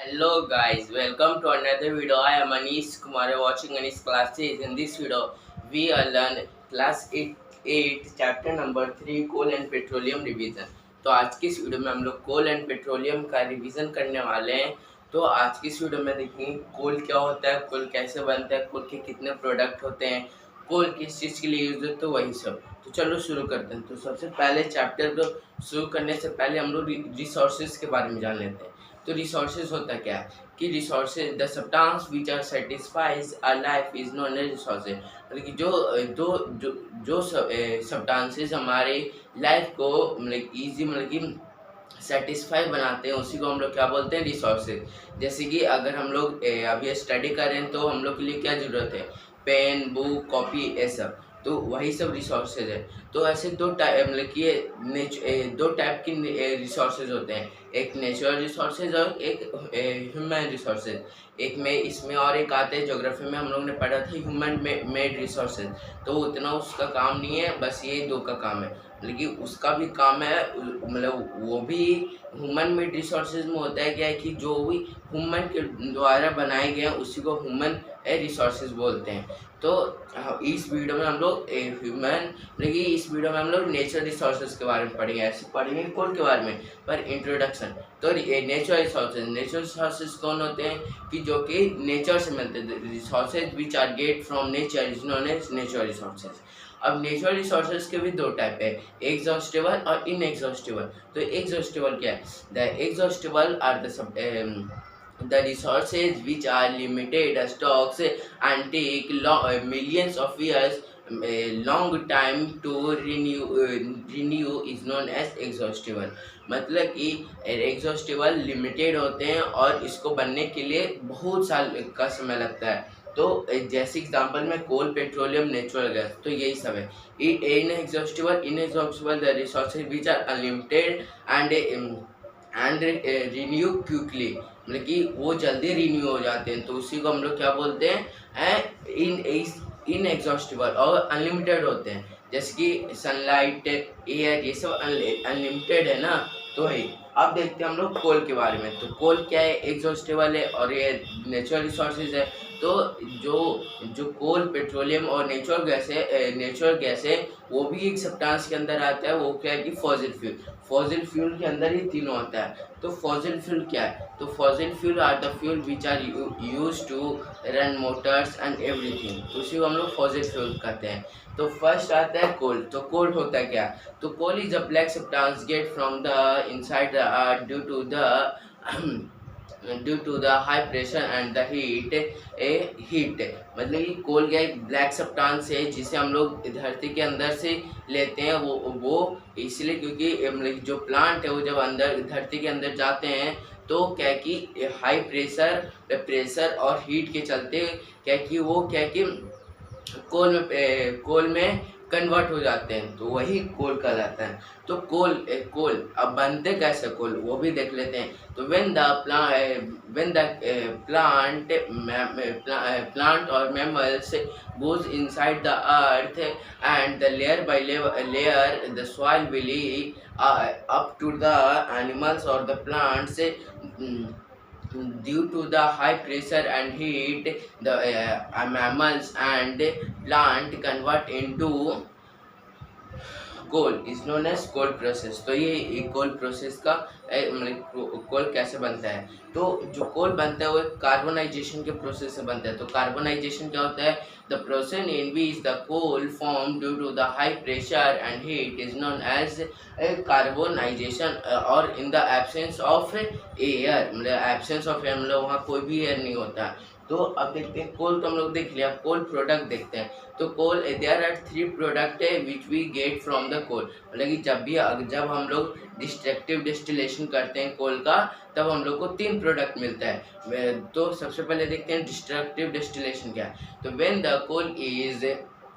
Hello guys, welcome to another video. I am Anish Kumar watching Anish classes. In this video, we are learn class 8 chapter number 3 coal and petroleum revision. तो आज की इस video में हम लोग कोल and petroleum का revision करने वाले हैं। तो आज की इस वीडियो में देखेंगे कोल क्या होता है, कोल कैसे बनता है, कोल के कितने प्रोडक्ट होते हैं, कोल किस चीज़ के लिए यूज होता है, तो वही सब। तो चलो शुरू करते हैं। तो सबसे पहले चैप्टर को शुरू करने से पहले हम लोग रिसोर्सेज के बारे में जान लेते हैं। तो रिसोर्सेज होता क्या है कि resources the substance which are satisfies our life is known as resources. मतलब कि जो सब्सटेंसेस हमारे लाइफ को मतलब इजी मतलब कि सेटिस्फाई बनाते हैं उसी को हम लोग क्या बोलते हैं, रिसोर्सेज। जैसे कि अगर हम लोग अभी स्टडी कर रहे हैं तो हम लोग के लिए क्या ज़रूरत है, पेन, बुक, कॉपी, ये सब। तो वही सब रिसोर्सेज है। तो ऐसे दो टाइप मतलब कि दो टाइप की रिसोर्सेज होते हैं, एक नेचुरल रिसोर्सेज और एक ह्यूमन रिसोर्सेज। एक में इसमें और एक आते हैं, ज्योग्राफी में हम लोग ने पढ़ा था ह्यूमन मेड रिसोर्सेज। तो उतना उसका काम नहीं है, बस ये दो का काम है। लेकिन उसका भी काम है, मतलब वो भी ह्यूमन मेड रिसोर्सेज में होता है क्या है कि जो भी ह्यूमन के द्वारा बनाए गए हैं उसी को ह्यूमन रिसोर्सेज बोलते हैं। तो इस वीडियो में हम लोग ह्यूमन लेकिन इस वीडियो में हम लोग नेचुरल रिसोर्सेज के बारे में पढ़ेंगे, ऐसे पढ़ेंगे कोल के बारे में पर इंट्रोडक्शन। तो नेचुरल रिसोर्सेज कौन होते हैं कि जो कि नेचर से मिलते हैं। Resources which are get from nature is known as natural resources. अब नेचुरल रिसोर्सेज के भी दो टाइप है, एग्जॉस्टिबल और इनएग्जॉस्टिबल। तो एग्जॉस्टिबल क्या है, the exhaustible are the resources which are limited stocks and take millions of years long time to renew is known as exhaustible। मतलब कि एग्जॉस्टिबल लिमिटेड होते हैं और इसको बनने के लिए बहुत साल का समय लगता है। तो जैसे एग्जांपल में कोल, पेट्रोलियम, नेचुरल गैस, तो यही सब है। Inexhaustible the resources which are unlimited and renew quickly, मतलब कि वो जल्दी रिन्यू हो जाते हैं। तो उसी को हम लोग क्या बोलते हैं, इनएग्जॉस्टिबल और अनलिमिटेड होते हैं। जैसे कि सनलाइट, एयर, ये सब अनलिमिटेड है ना। तो है। अब देखते हैं हम लोग कोल के बारे में। तो कोल क्या है, एग्जॉस्टिबल है और ये नेचुरल रिसोर्सेज है। तो जो जो कोल, पेट्रोलियम और नेचुरल गैस है वो भी एक सब्सटेंस के अंदर आता है। वो क्या है कि फॉसिल फ्यूल। फॉसिल फ्यूल के अंदर ही तीनों आता है। तो फॉसिल फ्यूल क्या है, तो fossil fuel are the fuel which are use to run motors and everything. तो उसी को हम लोग फॉसिल फ्यूल कहते हैं। तो फर्स्ट आता है कोल। तो कोल होता है क्या, तो coal is a black substance get from the inside the earth due to the high pressure and the heat. मतलब कि कोल क्या एक ब्लैक सब्सटेंस है जिसे हम लोग धरती के अंदर से लेते हैं। वो इसलिए क्योंकि मतलब जो प्लांट है वो जब अंदर धरती के अंदर जाते हैं तो क्या कि हाई प्रेशर और हीट के चलते क्या कि वो क्या कि कोल में कन्वर्ट हो जाते हैं, तो वही कोल कहलाता है। तो कोल अब बनते कैसे कोल वो भी देख लेते हैं। तो व्हेन द प्लांट और mammals goes inside the earth and the layer by layer the soil will up to the animals or the plants, due to the high pressure and heat the mammals and plant convert into coal is known as coal process. तो ये कोल process का मतलब कोल कैसे बनता है, तो जो कोल बनता है वो कार्बोनाइजेशन के प्रोसेस से बनता है। तो कार्बोनाइजेशन क्या होता है, the process in which the coal form due to the high pressure and heat is known as carbonisation. और in the absence of air, मतलब एब्सेंस ऑफ एयर मतलब वहाँ कोई भी एयर नहीं होता। तो अब देखते हैं कोल, तो हम लोग देख लिया। कोल प्रोडक्ट देखते हैं। तो कोल देयर आर 3 प्रोडक्ट है which we get from the coal. मतलब कि जब हम लोग डिस्ट्रक्टिव डिस्टिलेशन करते हैं कोल का तब हम लोग को 3 प्रोडक्ट मिलता है। तो सबसे पहले देखते हैं डिस्ट्रक्टिव डिस्टिलेशन क्या है। तो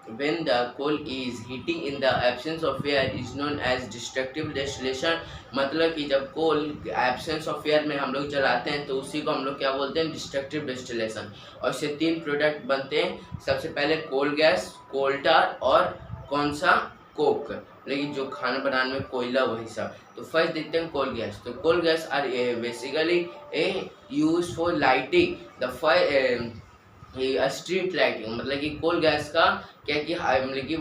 when the coal is heating in the absence of air is known as destructive distillation। मतलब कि जब कोल एब्सेंस ऑफ एयर में हम लोग जलाते हैं तो उसी को हम लोग क्या बोलते हैं, डिस्ट्रक्टिव डिस्टिलेशन। और इससे 3 प्रोडक्ट बनते हैं। सबसे पहले कोल गैस, कोल टार और कौन सा, कोक। लेकिन जो खाना बनाने में कोयला वही सब। तो फर्स्ट देखते हैं कोल गैस। तो coal gas are basically a use for lighting the street lighting, मतलब कि कोल गैस का क्या कि मतलब कि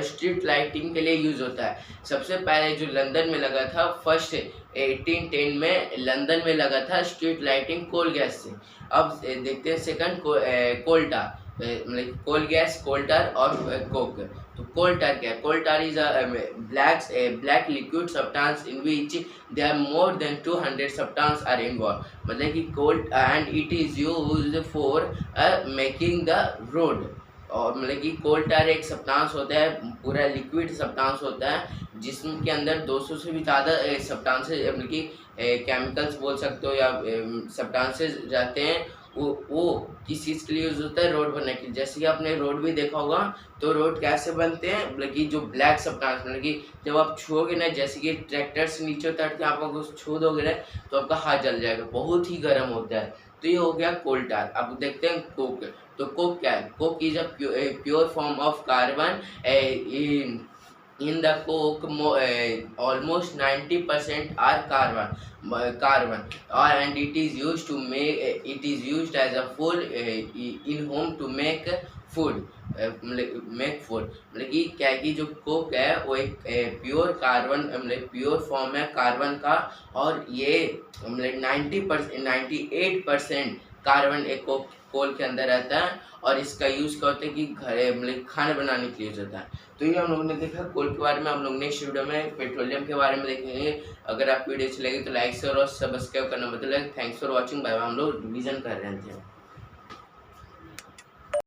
स्ट्रीट लाइटिंग के लिए यूज होता है। सबसे पहले जो लंदन में लगा था, फर्स्ट 1810 में लंदन में लगा था स्ट्रीट लाइटिंग कोल गैस से। अब देखते हैं सेकंड कोल्टा, मतलब कोल गैस, कोल्टर और कोक। तो कोल्टर क्या है? Coal tar is a black liquid substance in which there more than 200 substance are involve, मतलब कि coal and it is used for making the road. और मतलब कि कोल टार एक सब्सटेंस होता है, पूरा लिक्विड सब्सटेंस होता है जिसके अंदर 200 से भी ज़्यादा सब्सटेंसेस मतलब कि केमिकल्स बोल सकते हो या सब्सटेंसेस रहते हैं। वो किस चीज़ के लिए यूज़ होता है? रोड बनने के लिए। जैसे कि आपने रोड भी देखा होगा, तो रोड कैसे बनते हैं? मतलब कि जो ब्लैक सब्सटेंस, मतलब कि जब आप छुओगे ना, जैसे कि ट्रैक्टर से नीचे उतर के आप अगर छू दोगे ना तो आपका हाथ जल जाएगा, बहुत ही गर्म होता है। तो ये हो गया कोल टार। अब देखते हैं कोक। तो कोक क्या है? Coke is a pure form of carbon. In the coke, almost 90% are carbon, and it is used to make it is used as a fuel in home to make food, make food. मतलब कि क्या है कि जो Coke है वो एक pure carbon, मतलब प्योर फॉर्म है कार्बन का, और ये मतलब 98% कार्बन एक कोल के अंदर रहता है, और इसका यूज़ करते हैं कि घर मतलब खाना बनाने के लिए यूज होता है। तो ये हम लोगों ने देखा कोल के बारे में। हम लोग नेक्स्ट वीडियो में पेट्रोलियम के बारे में देखेंगे। अगर आपको वीडियो अच्छी लगी तो लाइक शेयर और सब्सक्राइब करना मतलब। Thanks for watching, bye bye. हम लोग रिवीजन कर रहे थे।